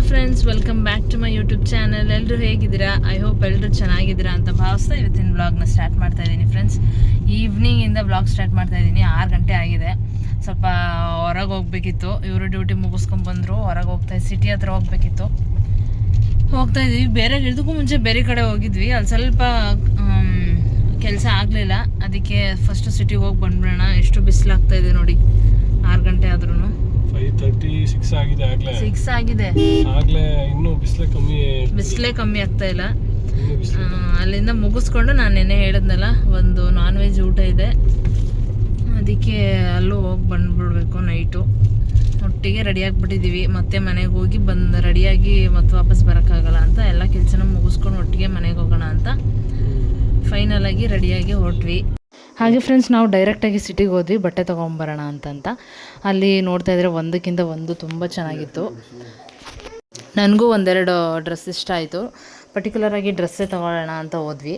Friends, welcome back to my YouTube channel. ಎಲ್ಲರೂ ಹೇಗಿದ್ದೀರಾ? I hope ಎಲ್ಲರೂ ಚೆನ್ನಾಗಿದ್ದೀರಾ ಅಂತ ಭಾವಿಸ್ತಾ ಇವತ್ತಿನ ವ್ಲಾಗ್ನ ಸ್ಟಾರ್ಟ್ ಮಾಡ್ತಾ ಇದ್ದೀನಿ ಫ್ರೆಂಡ್ಸ್. ಈವ್ನಿಂಗಿಂದ ವ್ಲಾಗ್ ಸ್ಟಾರ್ಟ್ ಮಾಡ್ತಾ ಇದ್ದೀನಿ. 6 ಗಂಟೆ ಆಗಿದೆ. ಸ್ವಲ್ಪ ಹೊರಗೆ ಹೋಗ್ಬೇಕಿತ್ತು. ಇವರು ಡ್ಯೂಟಿ ಮುಗಿಸ್ಕೊಂಡ್ಬಂದರು. ಹೊರಗೆ ಸಿಟಿ ಹತ್ರ ಹೋಗ್ತಾ ಇದ್ದೀವಿ. ಇದಕ್ಕೂ ಮುಂಚೆ ಬೇರೆ ಕಡೆ ಹೋಗಿದ್ವಿ. ಅಲ್ಲಿ ಸ್ವಲ್ಪ ಕೆಲಸ ಆಗಲಿಲ್ಲ. ಅದಕ್ಕೆ ಫಸ್ಟು ಸಿಟಿಗೆ ಹೋಗಿ ಬಂದ್ಬಿಡೋಣ. ಎಷ್ಟು ಬಿಸಿಲಾಗ್ತಾ ಇದೆ ನೋಡಿ. 6 ಗಂಟೆ ಆದ್ರೂ 5:36 ಆಗಿದೆ. 6 ಆಗಿದೆ. ಇನ್ನೂ ಬಿಸಿಲೇ ಕಮ್ಮಿ ಆಗ್ತಾ ಇಲ್ಲ. ಅಲ್ಲಿಂದ ಮುಗಿಸ್ಕೊಂಡು ನಾನು ನೆನ್ನೆ ಹೇಳಿದ್ನಲ್ಲ, ಒಂದು ನಾನ್ ವೆಜ್ ಊಟ ಇದೆ. ಅದಕ್ಕೆ ಅಲ್ಲೂ ಹೋಗಿ ಬಂದ್ಬಿಡ್ಬೇಕು. ನೈಟು ಒಟ್ಟಿಗೆ ರೆಡಿ ಆಗಿಬಿಟ್ಟಿದ್ದೀವಿ. ಮತ್ತೆ ಮನೆಗೆ ಹೋಗಿ ರೆಡಿಯಾಗಿ ಮತ್ತೆ ವಾಪಸ್ ಬರೋಕ್ಕಾಗಲ್ಲ ಅಂತ ಎಲ್ಲ ಕೆಲಸನ ಮುಗಿಸ್ಕೊಂಡು ಒಟ್ಟಿಗೆ ಮನೆಗೆ ಹೋಗೋಣ ಅಂತ ಫೈನಲ್ ಆಗಿ ರೆಡಿಯಾಗಿ ಹೊರಟ್ವಿ. ಹಾಗೆ ಫ್ರೆಂಡ್ಸ್, ನಾವು ಡೈರೆಕ್ಟಾಗಿ ಸಿಟಿಗೆ ಹೋದ್ವಿ ಬಟ್ಟೆ ತೊಗೊಂಬರೋಣ ಅಂತ. ಅಲ್ಲಿ ನೋಡ್ತಾ ಇದ್ರೆ ಒಂದಕ್ಕಿಂತ ಒಂದು ತುಂಬ ಚೆನ್ನಾಗಿತ್ತು. ನನಗೂ ಒಂದೆರಡು ಡ್ರೆಸ್ ಇಷ್ಟ ಆಯಿತು. ಪರ್ಟಿಕ್ಯುಲರಾಗಿ ಡ್ರೆಸ್ಸೇ ತೊಗೊಳ್ಳೋಣ ಅಂತ ಹೋದ್ವಿ.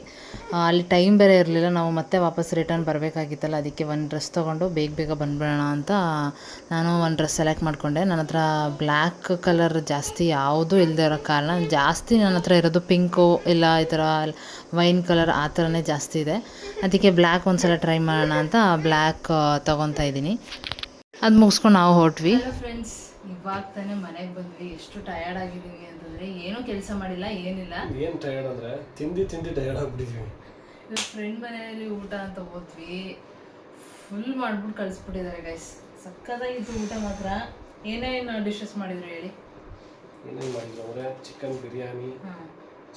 ಅಲ್ಲಿ ಟೈಮ್ ಬೇರೆ ಇರಲಿಲ್ಲ. ನಾವು ಮತ್ತೆ ವಾಪಸ್ ರಿಟರ್ನ್ ಬರಬೇಕಾಗಿತ್ತಲ್ಲ. ಅದಕ್ಕೆ ಒಂದು ಡ್ರೆಸ್ ತೊಗೊಂಡು ಬೇಗ ಬಂದ್ಬಿಡೋಣ ಅಂತ ನಾನು ಒಂದು ಡ್ರೆಸ್ ಸೆಲೆಕ್ಟ್ ಮಾಡಿಕೊಂಡೆ. ನನ್ನ ಹತ್ರ ಬ್ಲ್ಯಾಕ್ ಕಲರ್ ಜಾಸ್ತಿ ಯಾವುದೂ ಇಲ್ಲದೆ ಇರೋ ಕಾರಣ ಜಾಸ್ತಿ ನನ್ನ ಹತ್ರ ಇರೋದು ಪಿಂಕು, ಇಲ್ಲ ಈ ಥರ ವೈನ್ ಕಲರ್ ಆ ಥರನೇ ಜಾಸ್ತಿ ಇದೆ. ಅದಕ್ಕೆ ಬ್ಲ್ಯಾಕ್ ಒಂದು ಸಲ ಟ್ರೈ ಮಾಡೋಣ ಅಂತ ಬ್ಲ್ಯಾಕ್ ತೊಗೊತಾ ಇದ್ದೀನಿ. ಅದು ಮುಗಿಸ್ಕೊಂಡು ನಾವು ಹೊರಟ್ವಿ. ಫ್ರೆಂಡ್ಸ್, ಇವಾಗ ತಾನೇ ಮನೆಗೆ ಬಂದ್ವಿ. ಎಷ್ಟು ಟಯರ್ಡ್ ಆಗಿದ್ದೀವಿ ಅಂತಂದರೆ ಏನೂ ಕೆಲಸ ಮಾಡಿಲ್ಲ, ಏನಿಲ್ಲ. ಏನು ಟಯರ್ಡ್ ಅಂದರೆ ತಿಂದು ಟಯರ್ಡ್ ಆಗಿಬಿಟ್ಟಿದ್ವಿ. ಫ್ರೆಂಡ್ ಮನೆಯಲ್ಲಿ ಊಟ ಅಂತ ಹೋದ್ವಿ. ಫುಲ್ ಮಾಡ್ಬಿಟ್ಟು ಕಳಿಸ್ಬಿಟ್ಟಿದ್ದಾರೆ ಗೈಸ್. ಸಕ್ಕತ್ತಾಗಿತ್ತು ಊಟ ಮಾತ್ರ. ಏನೇನು ಡಿಶಸ್ ಮಾಡಿದ್ರು ಹೇಳಿ? ಏನೇನು ಮಾಡಿದ್ರು ಅಂದರೆ ಚಿಕನ್ ಬಿರಿಯಾನಿ,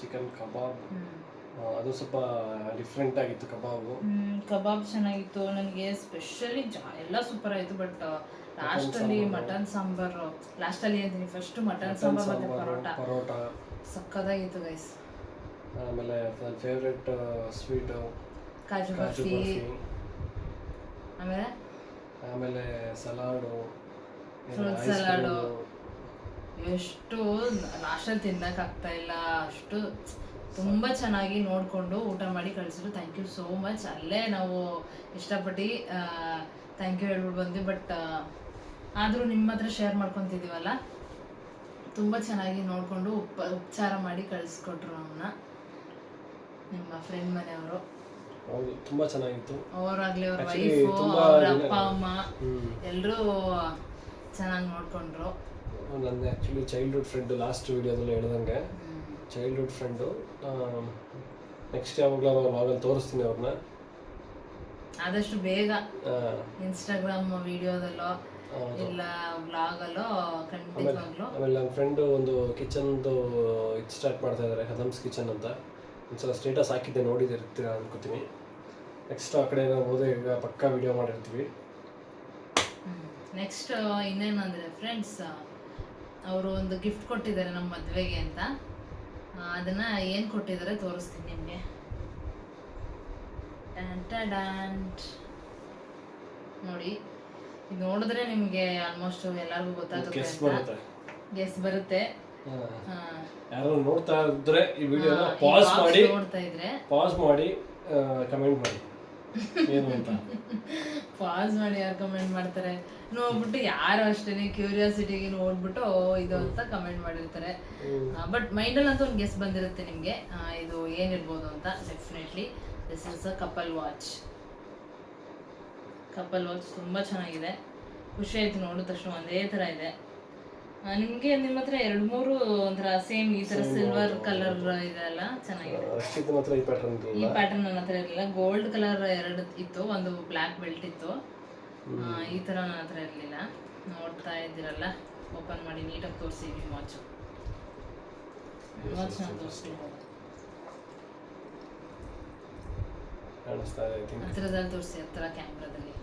ಚಿಕನ್ ಕಬಾಬ್. ಅದು ಸ್ವಲ್ಪ ಡಿಫ್ರೆಂಟ್ ಆಗಿತ್ತು ಕಬಾಬ್ ಚೆನ್ನಾಗಿತ್ತು. ನನಗೆ ಸ್ಪೆಷಲಿ ಎಲ್ಲ ಸೂಪರ್ ಆಯಿತು. ಬಟ್ ಲಾಸ್ಟಲ್ಲಿ ಮಟನ್ ಸಾಂಬಾರು, ಲಾಸ್ಟಲ್ಲಿ ಅಂತೀನಿ, ಫಸ್ಟು ಮಟನ್ ಸಾಂಬಾರು ಮತ್ತು ಪರೋಟ ಸಕ್ಕತ್ತಾಗಿತ್ತು ಗೈಸ್. ಆಮೇಲೆ ನನ್ನ ಫೇವ್ರೆಟ್ ಸ್ವೀಟು ಕಾಜು ಬರ್ಫಿ. ಆಮೇಲೆ ಸಲಾಡು, ಫ್ರೂಟ್ ಸಲಾಡು. ಎಷ್ಟು ಲಾಸ್ಟಲ್ಲಿ ತಿನ್ನೋಕ್ಕಾಗ್ತಾ ಇಲ್ಲ. ಅಷ್ಟು ತುಂಬ ಚೆನ್ನಾಗಿ ನೋಡಿಕೊಂಡು ಊಟ ಮಾಡಿ ಕಳಿಸಿದ್ರು. Thank you so much. ಅಲ್ಲೇ ನಾವು ಇಷ್ಟಪಟ್ಟು ಥ್ಯಾಂಕ್ ಯು ಹೇಳ್ಬಿಟ್ಟು ಬಂದ್ವಿ. ಬಟ್ ಆದರೂ ನಿಮ್ಮ ಹತ್ರ ಶೇರ್ ಮಾಡ್ಕೊತಿದ್ದೀವಲ್ಲ, ತುಂಬ ಚೆನ್ನಾಗಿ ನೋಡಿಕೊಂಡು ಉಪಚಾರ ಮಾಡಿ ಕಳಿಸ್ಕೊಟ್ರು ನಮ್ಮನ್ನ. ನಿಮ್ಮ ಫ್ರೆಂಡ್ ಮನೆಯವರು. ಹೌದು, ತುಂಬ ಚೆನ್ನಾಗಿತ್ತು. ಅವರಾಗಲಿ, ಅವ್ರ ವೈಫು, ಅವ್ರ ಅಪ್ಪ ಅಮ್ಮ ಎಲ್ಲರೂ ಚೆನ್ನಾಗಿ ನೋಡಿಕೊಂಡ್ರು. ನನ್ನ ಆ್ಯಕ್ಚುಲಿ ಚೈಲ್ಡ್ಹುಡ್ ಫ್ರೆಂಡು, ಲಾಸ್ಟ್ ವಿಡಿಯೋದಲ್ಲಿ ಹೇಳ್ದಂಗೆ ಚೈಲ್ಡ್ಹುಡ್ ಫ್ರೆಂಡು. ನೆಕ್ಸ್ಟ್ ಯಾವಾಗಲೂ ವ್ಲಾಗಲ್ಲಿ ತೋರಿಸ್ತೀನಿ ಅವ್ರನ್ನ ಆದಷ್ಟು ಬೇಗ. ಇನ್ಸ್ಟಾಗ್ರಾಮ್ ವಿಡಿಯೋದಲ್ಲೋ ಇಲ್ಲ ವ್ಲಾಗಲ್ಲೋ ಖಂಡಿತವಾಗ್ಲೂ. ಆಮೇಲೆ ನನ್ನ ಫ್ರೆಂಡು ಒಂದು ಕಿಚನ್ದು ಇದು ಸ್ಟಾರ್ಟ್ ಮಾಡ್ತಾ ಇದ್ದಾರೆ, ಕದಮ್ಸ್ ಕಿಚನ್ ಅಂತ. ಒಂದ್ಸಲ ಸ್ಟೇಟಸ್ ಹಾಕಿದ್ದೆ, ನೋಡಿದಿರ್ತೀರಾ ಅನ್ಕೋತೀನಿ. ನೆಕ್ಸ್ಟ್ ಆ ಕಡೆ ನಾವು ಹೋದ್ರೆ ಈಗ ಪಕ್ಕಾ ವಿಡಿಯೋ ಮಾಡಿರ್ತೀವಿ. ನೆಕ್ಸ್ಟ್ ಇನ್ನೇನಂದರೆ ಫ್ರೆಂಡ್ಸ್, ಅವರು ಒಂದು ಗಿಫ್ಟ್ ಕೊಟ್ಟಿದ್ದಾರೆ ನಮ್ಮ ಮದುವೆಗೆ ಅಂತ. ಅದನ್ನು ಏನು ಕೊಟ್ಟಿದ್ದಾರೆ ತೋರಿಸ್ತೀನಿ ನಿಮಗೆ. ನೋಡಿ, ಇದು ನೋಡಿದ್ರೆ ನಿಮಗೆ ಆಲ್ಮೋಸ್ಟ್ ಎಲ್ಲರಿಗೂ ಗೊತ್ತಾಗುತ್ತೆ ಅಂತ. ಗೆಸ್ ಬರುತ್ತೆ. ಯಾರು ನೋಡ್ತಾ ಇದ್ರೆ ಈ ವಿಡಿಯೋನ ಪಾಸ್ ಮಾಡಿ ಕಮೆಂಟ್ ಮಾಡಿ ಏನು ಅಂತ. ಪಾಸ್ ಮಾಡಿ ಯಾರು ಕಮೆಂಟ್ ಮಾಡ್ತಾರೆ ನೋಡ್ಬಿಟ್ಟು, ಯಾರು ಅಷ್ಟೇ ಕ್ಯೂರಿಯಾಸಿಟಿಗೆ ನೋಡ್ಬಿಟ್ಟು ಇದು ಅಂತ ಕಮೆಂಟ್ ಮಾಡಿರ್ತಾರೆ. ಬಟ್ ಮೈಂಡಲ್ಲಿ ಅಂತೂ ಒಂದು ಗೆಸ್ ಬಂದಿರುತ್ತೆ ನಿಮಗೆ, ಇದು ಏನಿರ್ಬೋದು ಅಂತ. Definitely this is a couple watch. ತುಂಬ ಚೆನ್ನಾಗಿದೆ. ಖುಷಿ ಆಯಿತು ನೋಡಿದ ತಕ್ಷಣ. ಒಂದೇ ಥರ ಇದೆ. ನಿಮಗೆ ನಿಮ್ಮ ಹತ್ರ 2-3 ಒಂಥರ ಸೇಮ್ ಈ ಥರ ಸಿಲ್ವರ್ ಕಲರ್ ಇದೆಲ್ಲ ಚೆನ್ನಾಗಿದೆ. ಈ ಪ್ಯಾಟರ್ನ್ ನನ್ನ ಹತ್ರ ಇರಲಿಲ್ಲ. ಗೋಲ್ಡ್ ಕಲರ್ 2 ಇತ್ತು, ಒಂದು ಬ್ಲ್ಯಾಕ್ ಬೆಲ್ಟ್ ಇತ್ತು. ಈ ಥರ ನನ್ನ ಹತ್ರ ಇರಲಿಲ್ಲ. ನೋಡ್ತಾ ಇದ್ದೀರಲ್ಲ, ಓಪನ್ ಮಾಡಿ ನೀಟಾಗಿ ತೋರಿಸಿದ್ವಿ ವಾಚ್ ನಾನು ತೋರಿಸ್ತೀನಿ. ಹತ್ತಿರದಲ್ಲಿ ತೋರಿಸಿ, ಹತ್ತಿರ ಕ್ಯಾಮ್ರಾದಲ್ಲಿ.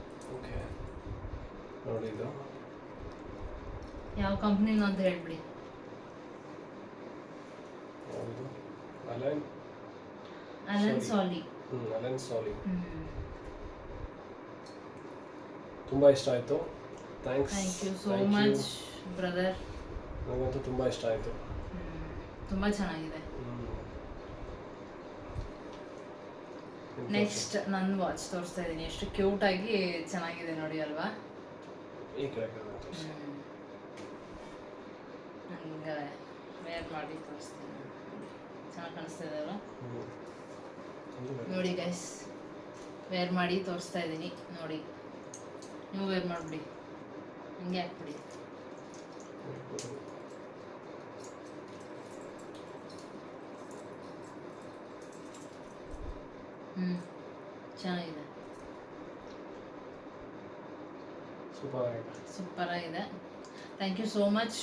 ಯಾವ ಕಂಪ್ನಿನ ಅಂತ ಹೇಳ್ಬಿಡಿ. ಅಲೆನ್ ಸಾಲಿ. ತುಂಬಾ ಇಷ್ಟ ಆಯ್ತು. Thank you so much brother. ನನಗಂತೂ ತುಂಬಾ ಇಷ್ಟ ಆಯ್ತು. ತುಂಬಾ ಚೆನ್ನಾಗಿದೆ. ನೆಕ್ಸ್ಟ್ ನನ್ನ ವಾಚ್ ತೋರಿಸ್ತಾ ಇದ್ದೀನಿ. ಎಷ್ಟು ಕ್ಯೂಟ್ ಆಗಿ ಚೆನ್ನಾಗಿದೆ ನೋಡಿ ಅಲ್ವಾ? ಈ ಕಡೆ ಹಂಗೆ ವೇರ್ ಮಾಡಿ ತೋರಿಸ್ತೀನಿ. ಚೆನ್ನಾಗಿ ಕಾಣಿಸ್ತಾ ಇದೆ ಅಲ್ಲ ನೋಡಿ ಗೈಸ್, ವೇರ್ ಮಾಡಿ ತೋರಿಸ್ತಾ ಇದ್ದೀನಿ ನೋಡಿ. ನೀವು ವೇರ್ ಮಾಡಿಬಿಡಿ, ಹಂಗೆ ಹಾಕ್ಬಿಡಿ. ಚೆನ್ನಾಗಿದೆ, ಸೂಪರ್ ಆಗಿದೆ. Thank you so much.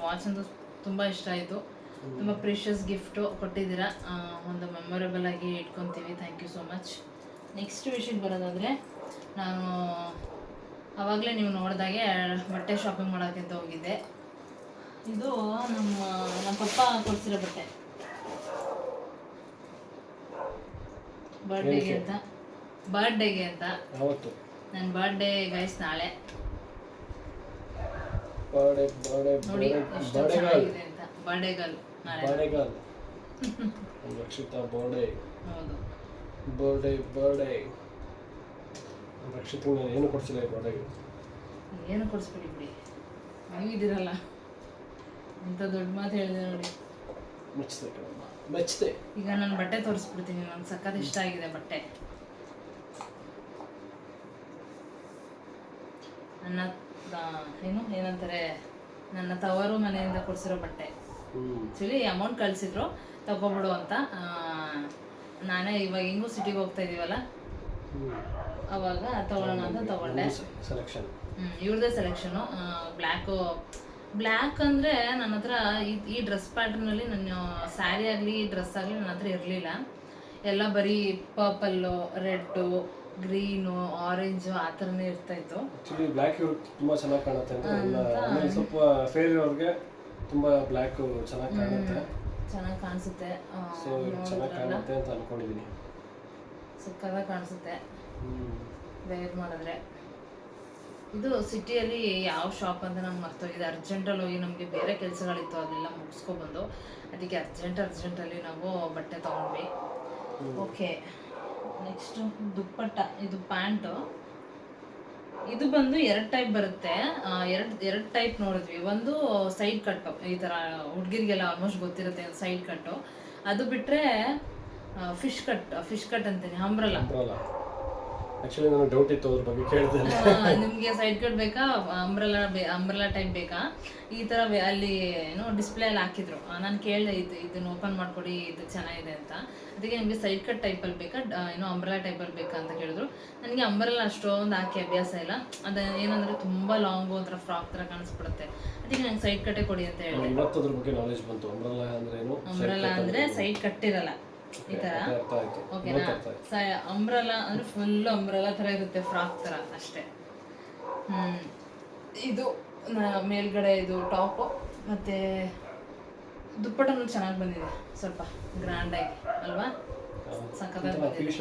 Watch ಅಂತೂ ತುಂಬ ಇಷ್ಟ ಆಯಿತು. ತುಂಬ ಪ್ರೀಷಿಯಸ್ ಗಿಫ್ಟು ಕೊಟ್ಟಿದ್ದೀರಾ, ಒಂದು ಮೆಮೊರೇಬಲ್ ಆಗಿ ಇಟ್ಕೊತೀವಿ. Thank you so much. Next ವಿಷಯಕ್ಕೆ ಬರೋದಾದರೆ, ನಾನು ಆವಾಗಲೇ ನೀವು ನೋಡಿದಾಗೆ ಬಟ್ಟೆ ಶಾಪಿಂಗ್ ಮಾಡೋಕ್ಕಂತ ಹೋಗಿದ್ದೆ. ಇದು ನಮ್ಮ ಪಪ್ಪ ಕೊಡಿಸಿರೋ ಬಟ್ಟೆ, ಬರ್ಡೇಗೆ ಅಂತ. ನನ್ನ ಬರ್ಡೇ ಗೈಸ್ ನಾಳೆ. ನೋಡಿ ಎಷ್ಟು ಚೆನ್ನಾಗಿದೆ ಅಂತ. Birthday girl Rakshita birthday. ಹೌದು, ಬರ್ಡೇ ರಕ್ಷಿತಾ ಏನು ಕೊಡ್ಸಿಲ್ಲ ಬರ್ಡೇಗೆ. ಏನು ಕೊಡಿಸ್ಬಿಡಿ ಬಿಡಿ, ನೀವಿದ್ದೀರಲ್ಲ ಇಂಥ ದೊಡ್ಡ ಮಾತು ಹೇಳಿದೆ ನೋಡಿ. ಮೆಚ್ಚಿದೆ. ಈಗ ನಾನು ಬಟ್ಟೆ ತೋರಿಸ್ಬಿಡ್ತೀನಿ. ನನಗೆ ಸಖತ್ ಇಷ್ಟ ಆಗಿದೆ ಬಟ್ಟೆ. ನನ್ನ ಏನಂತಾರೆ, ನನ್ನ ತವರು ಮನೆಯಿಂದ ಕೊಡಿಸಿರೋ ಬಟ್ಟೆ. ಆ್ಯಕ್ಚುಲಿ ಅಮೌಂಟ್ ಕಳಿಸಿದ್ರು ತಗೊಬಿಡು ಅಂತ. ನಾನೇ ಇವಾಗ ಹೆಂಗೂ ಸಿಟಿಗೆ ಹೋಗ್ತಾ ಇದೀವಲ್ಲ, ಅವಾಗ ತಗೊಳ್ಳೋಣ ಅಂತ ತಗೊಂಡೆ. ಇವ್ರದ್ದೇ ಸೆಲೆಕ್ಷನು. ಬ್ಲ್ಯಾಕ್ ಅಂದರೆ ನನ್ನ ಹತ್ರ ಈ ಡ್ರೆಸ್ ಪ್ಯಾಟರ್ನಲ್ಲಿ ನನ್ನ ಸ್ಯಾರಿ ಆಗಲಿ ಡ್ರೆಸ್ ಆಗಲಿ ನನ್ನ ಹತ್ರ ಇರಲಿಲ್ಲ. ಎಲ್ಲ ಬರೀ ಪರ್ಪಲ್ಲು, ರೆಡ್ಡು, ಗ್ರೀನು, ಆರೆಂಜು ಆ ಥರನೇ ಇರ್ತಾಯಿತ್ತು. ಆ್ಯಕ್ಚುಲಿ ಬ್ಲ್ಯಾಕ್ ಇವ್ರಿಗೆ ತುಂಬ ಚೆನ್ನಾಗಿ ಕಾಣುತ್ತೆ ಅಂತ. ಸ್ವಲ್ಪ ಫೇರ್ ಅವ್ರಿಗೆ ತುಂಬ ಬ್ಲ್ಯಾಕ್ ಚೆನ್ನಾಗಿ ಕಾಣುತ್ತೆ, ಚೆನ್ನಾಗಿ ಕಾಣಿಸುತ್ತೆ. ಸೊ ಚೆನ್ನಾಗಿ ಕಾಣುತ್ತೆ ಅಂತ ಅನ್ಕೊಂಡಿದ್ದೀನಿ. ಸಕ್ಕತ್ತಾಗಿ ಕಾಣಿಸುತ್ತೆ ವೇರ್ ಮಾಡಿದ್ರೆ. ಇದು ಸಿಟಿಯಲ್ಲಿ ಯಾವ ಶಾಪ್ ಅಂತ ನಮ್ಗೆ ಮರ್ತೋಗಿದೆ. ಅರ್ಜೆಂಟಲ್ಲಿ ಹೋಗಿ ನಮಗೆ ಬೇರೆ ಕೆಲಸಗಳಿತ್ತು, ಅದೆಲ್ಲ ಮುಗಿಸ್ಕೊಬಂದು ಅದಕ್ಕೆ ಅರ್ಜೆಂಟಲ್ಲಿ ನಾವು ಬಟ್ಟೆ ತೊಗೊಂಡ್ವಿ. ಓಕೆ, ನೆಕ್ಸ್ಟು ದುಪ್ಪಟ್ಟ. ಇದು ಪ್ಯಾಂಟು. ಇದು ಬಂದು 2 ಟೈಪ್ ಬರುತ್ತೆ. ಎರಡು ಟೈಪ್ ನೋಡಿದ್ವಿ. ಒಂದು ಸೈಡ್ ಕಟ್ಟು, ಈ ಥರ ಹುಡುಗಿರಿಗೆಲ್ಲ ಆಲ್ಮೋಸ್ಟ್ ಗೊತ್ತಿರುತ್ತೆ ಸೈಡ್ ಕಟ್ಟು. ಅದು ಬಿಟ್ಟರೆ ಫಿಶ್ ಕಟ್ ಅಂತೀನಿ, ಅಂಬ್ರಲ್ಲ. ಆಕ್ಚುಲಿ ನನಗೆ ಡೌಟ್ ಇತ್ತು ಅದ್ರ ಬಗ್ಗೆ ಕೇಳಿದೆ. ನಿಮಗೆ ಸೈಡ್ ಕಟ್ ಬೇಕಾ, ಅಂಬ್ರಲಾ ಟೈಪ್ ಬೇಕಾ, ಈ ಥರ ಅಲ್ಲಿ ಏನೋ ಡಿಸ್ಪ್ಲೇ ಅಲ್ಲಿ ಹಾಕಿದ್ರು. ನಾನು ಕೇಳಿದೆ ಇದನ್ನ ಓಪನ್ ಮಾಡಿಕೊಡಿ, ಇದು ಚೆನ್ನಾಗಿದೆ ಅಂತ. ಅದಕ್ಕೆ ನಿಮಗೆ ಸೈಡ್ ಕಟ್ ಟೈಪಲ್ಲಿ ಬೇಕಾ, ಏನೋ ಅಂಬ್ರಲಾ ಟೈಪಲ್ಲಿ ಬೇಕಾ ಅಂತ ಕೇಳಿದ್ರು. ನನಗೆ ಅಂಬ್ರಲಾ ಅಷ್ಟೊಂದು ಹಾಕಿ ಅಭ್ಯಾಸ ಇಲ್ಲ. ಅದು ಏನಂದರೆ ತುಂಬ ಲಾಂಗು ಒಂಥರ ಫ್ರಾಕ್ ಥರ ಕಾಣಿಸ್ಬಿಡುತ್ತೆ. ಅದಕ್ಕೆ ನಂಗೆ ಸೈಡ್ ಕಟ್ಟೇ ಕೊಡಿ ಅಂತ ಹೇಳಿದೆ. ಇವತ್ತು ಅದ್ರ ಬಗ್ಗೆ ನಾಲೆಜ್ ಬಂತು. ಅಂಬ್ರಲಾ ಅಂದರೆ ಸೈಡ್ ಕಟ್ಟಿರಲ್ಲ, ಈ ಥರ. ಓಕೆನಾ? ಅಂಬ್ರಲಾ ಅಂದರೆ ಫುಲ್ ಅಂಬ್ರಲಾ ಥರ ಇರುತ್ತೆ, ಫ್ರಾಕ್ ಥರ ಅಷ್ಟೇ. ಇದು ಮೇಲ್ಗಡೆ ಇದು ಟಾಪು, ಮತ್ತು ದುಪ್ಪಟ್ಟನೂ ಚೆನ್ನಾಗಿ ಬಂದಿದೆ, ಸ್ವಲ್ಪ ಗ್ರ್ಯಾಂಡಾಗಿ ಅಲ್ವಾ? ಸಖತ್ತಾಗಿ ಬಂದಿದೆ.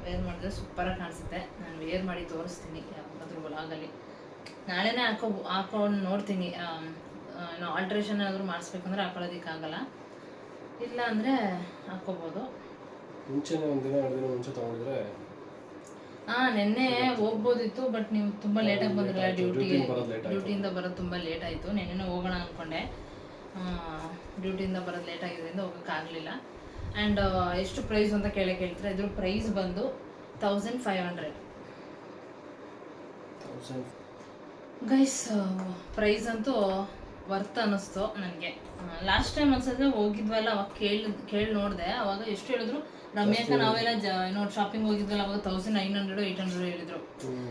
ವೇರ್ ಮಾಡಿದ್ರೆ ಸೂಪರಾಗಿ ಕಾಣಿಸುತ್ತೆ. ನಾನು ವೇರ್ ಮಾಡಿ ತೋರಿಸ್ತೀನಿ ಯಾವ್ದಾದ್ರು ವ್ಲಾಗಲ್ಲಿ. ನಾಳೆನೇ ಹಾಕೊಂಡು ನೋಡ್ತೀನಿ. ಆಲ್ಟ್ರೇಷನ್ ಏನಾದರೂ ಮಾಡಿಸ್ಬೇಕಂದ್ರೆ ಹಾಕೊಳ್ಳೋದಕ್ಕಾಗಲ್ಲ, ಇಲ್ಲ ಅಂದರೆ ಹಾಕೋಬೋದು. ಮುಂಚೆನೇ ಒಂದಿನ 2 ದಿನ ಮುಂಚೆ ತೊಗೊಂಡಿದ್ರೆ ನೆನ್ನೆ ಹೋಗ್ಬೋದಿತ್ತು, ಬಟ್ ನೀವು ತುಂಬ ಲೇಟಾಗಿ ಬಂದಿರಲ್ಲ. ಡ್ಯೂಟಿಯಿಂದ ಬರೋದು ತುಂಬ ಲೇಟ್ ಆಯಿತು. ನೆನ್ನೆ ಹೋಗೋಣ ಅಂದ್ಕೊಂಡೆ, ಡ್ಯೂಟಿಯಿಂದ ಬರೋದು ಲೇಟ್ ಆಗಿದ್ದರಿಂದ ಹೋಗೋಕ್ಕಾಗಲಿಲ್ಲ. ಆ್ಯಂಡ್ ಎಷ್ಟು ಪ್ರೈಸ್ ಅಂತ ಕೇಳ್ತಾರೆ. ಇದ್ರ ಪ್ರೈಸ್ ಬಂದು 1500 ಗೈಸ್. ಪ್ರೈಸ್ ಅಂತೂ ವರ್ತ್ ಅನ್ನಿಸ್ತು ನನಗೆ. ಲಾಸ್ಟ್ ಟೈಮ್ ಅನ್ಸಿದ್ರೆ ಹೋಗಿದ್ವಲ್ಲ, ಅವಾಗ ಕೇಳಿ ನೋಡಿದೆ. ಅವಾಗ ಎಷ್ಟು ಹೇಳಿದ್ರು, ರಮ್ಯಾಕ ನಾವೆಲ್ಲ ನೋಡಿ ಶಾಪಿಂಗ್ ಹೋಗಿದ್ವಲ್ಲ, ಅವಾಗ 1900 800 ಹೇಳಿದ್ರು.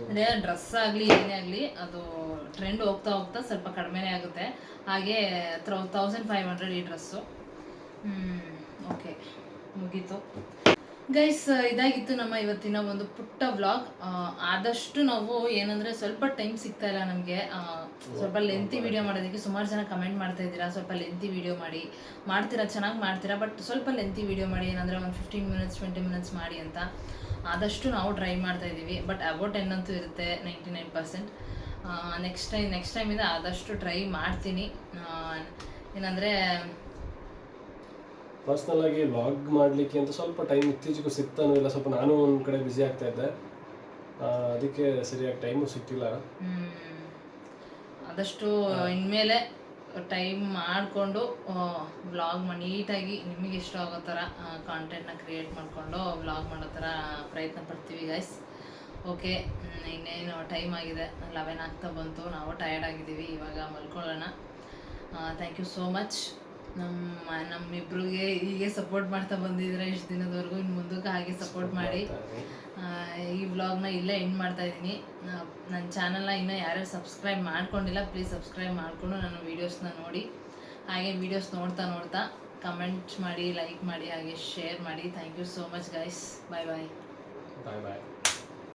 ಅಂದರೆ ಡ್ರೆಸ್ ಆಗಲಿ ಏನೇ ಆಗಲಿ ಅದು ಟ್ರೆಂಡ್ ಹೋಗ್ತಾ ಸ್ವಲ್ಪ ಕಡಿಮೆನೇ ಆಗುತ್ತೆ. ಹಾಗೆ 1500 ಈ ಡ್ರೆಸ್ಸು. ಓಕೆ, ಮುಗೀತು ಗೈಸ್. ಇದಾಗಿತ್ತು ನಮ್ಮ ಇವತ್ತಿನ ಒಂದು ಪುಟ್ಟ ವ್ಲಾಗ್. ಆದಷ್ಟು ನಾವು ಏನಂದರೆ ಸ್ವಲ್ಪ ಟೈಮ್ ಸಿಗ್ತಾ ಇಲ್ಲ ನಮಗೆ, ಸ್ವಲ್ಪ ಲೆಂತಿ ವಿಡಿಯೋ ಮಾಡೋದಕ್ಕೆ. ಸುಮಾರು ಜನ ಕಮೆಂಟ್ ಮಾಡ್ತಾ ಇದ್ದೀರಾ, ಸ್ವಲ್ಪ ಲೆಂತಿ ವಿಡಿಯೋ ಮಾಡ್ತೀರಾ, ಚೆನ್ನಾಗಿ ಮಾಡ್ತೀರಾ, ಬಟ್ ಸ್ವಲ್ಪ ಲೆಂತಿ ವಿಡಿಯೋ ಮಾಡಿ, ಏನಂದರೆ ಒಂದು 15 ಮಿನಿಟ್ಸ್ 20 ಮಿನಿಟ್ಸ್ ಮಾಡಿ ಅಂತ. ಆದಷ್ಟು ನಾವು ಟ್ರೈ ಮಾಡ್ತಾ ಇದ್ದೀವಿ, ಬಟ್ ಅಬೌಟ್ 10 ಅಂತೂ ಇರುತ್ತೆ, 99%. ನೆಕ್ಸ್ಟ್ ಟೈಮಿಂದ ಆದಷ್ಟು ಟ್ರೈ ಮಾಡ್ತೀನಿ. ಏನಂದರೆ ಪರ್ಸ್ನಲ್ ಆಗಿ ವ್ಲಾಗ್ ಮಾಡಲಿಕ್ಕೆ ಅಂತ ಸ್ವಲ್ಪ ಟೈಮ್ ಇತ್ತೀಚೆಗೂ ಸಿಗ್ತಾನೂ ಇಲ್ಲ. ಸ್ವಲ್ಪ ನಾನು ಒಂದು ಕಡೆ ಬ್ಯುಸಿ ಆಗ್ತಾ ಇದ್ದೆ, ಅದಕ್ಕೆ ಸರಿಯಾಗಿ ಟೈಮು ಸಿಕ್ತಿಲ್ಲ. ಆದಷ್ಟು ಇನ್ಮೇಲೆ ಟೈಮ್ ಮಾಡಿಕೊಂಡು ವ್ಲಾಗ್ ನೀಟಾಗಿ ನಿಮಗೆ ಇಷ್ಟ ಆಗೋ ಥರ ಕಾಂಟೆಂಟ್ನ ಕ್ರಿಯೇಟ್ ಮಾಡಿಕೊಂಡು ವ್ಲಾಗ್ ಮಾಡೋ ಥರ ಪ್ರಯತ್ನ ಪಡ್ತೀವಿ ಗೈಸ್. ಓಕೆ, ಇನ್ನೇನು ಟೈಮ್ ಆಗಿದೆ, 11 ಆಗ್ತಾ ಬಂತು. ನಾವು ಟಯರ್ಡ್ ಆಗಿದ್ದೀವಿ, ಇವಾಗ ಮಲ್ಕೊಳ್ಳೋಣ. Thank you so much. ನಮ್ಮಿಬ್ರಿಗೆ ಹೀಗೆ ಸಪೋರ್ಟ್ ಮಾಡ್ತಾ ಬಂದಿದ್ರೆ ಇಷ್ಟು ದಿನದವರೆಗೂ. ಇನ್ನು ಮುಂದಕ್ಕೆ ಹಾಗೆ ಸಪೋರ್ಟ್ ಮಾಡಿ. ಈ ವ್ಲಾಗ್ನ ಇಲ್ಲೇ ಎಂಡ್ ಮಾಡ್ತಾ ಇದ್ದೀನಿ. ನನ್ನ ಚಾನಲ್ನ ಇನ್ನೂ ಯಾರ್ಯಾರು ಸಬ್ಸ್ಕ್ರೈಬ್ ಮಾಡ್ಕೊಂಡಿಲ್ಲ, ಪ್ಲೀಸ್ ಸಬ್ಸ್ಕ್ರೈಬ್ ಮಾಡಿಕೊಂಡು ನನ್ನ ವೀಡಿಯೋಸ್ನ ನೋಡಿ. ಹಾಗೆ ವೀಡಿಯೋಸ್ ನೋಡ್ತಾ ಕಮೆಂಟ್ ಮಾಡಿ, ಲೈಕ್ ಮಾಡಿ, ಹಾಗೆ ಶೇರ್ ಮಾಡಿ. Thank you so much guys. Bye bye.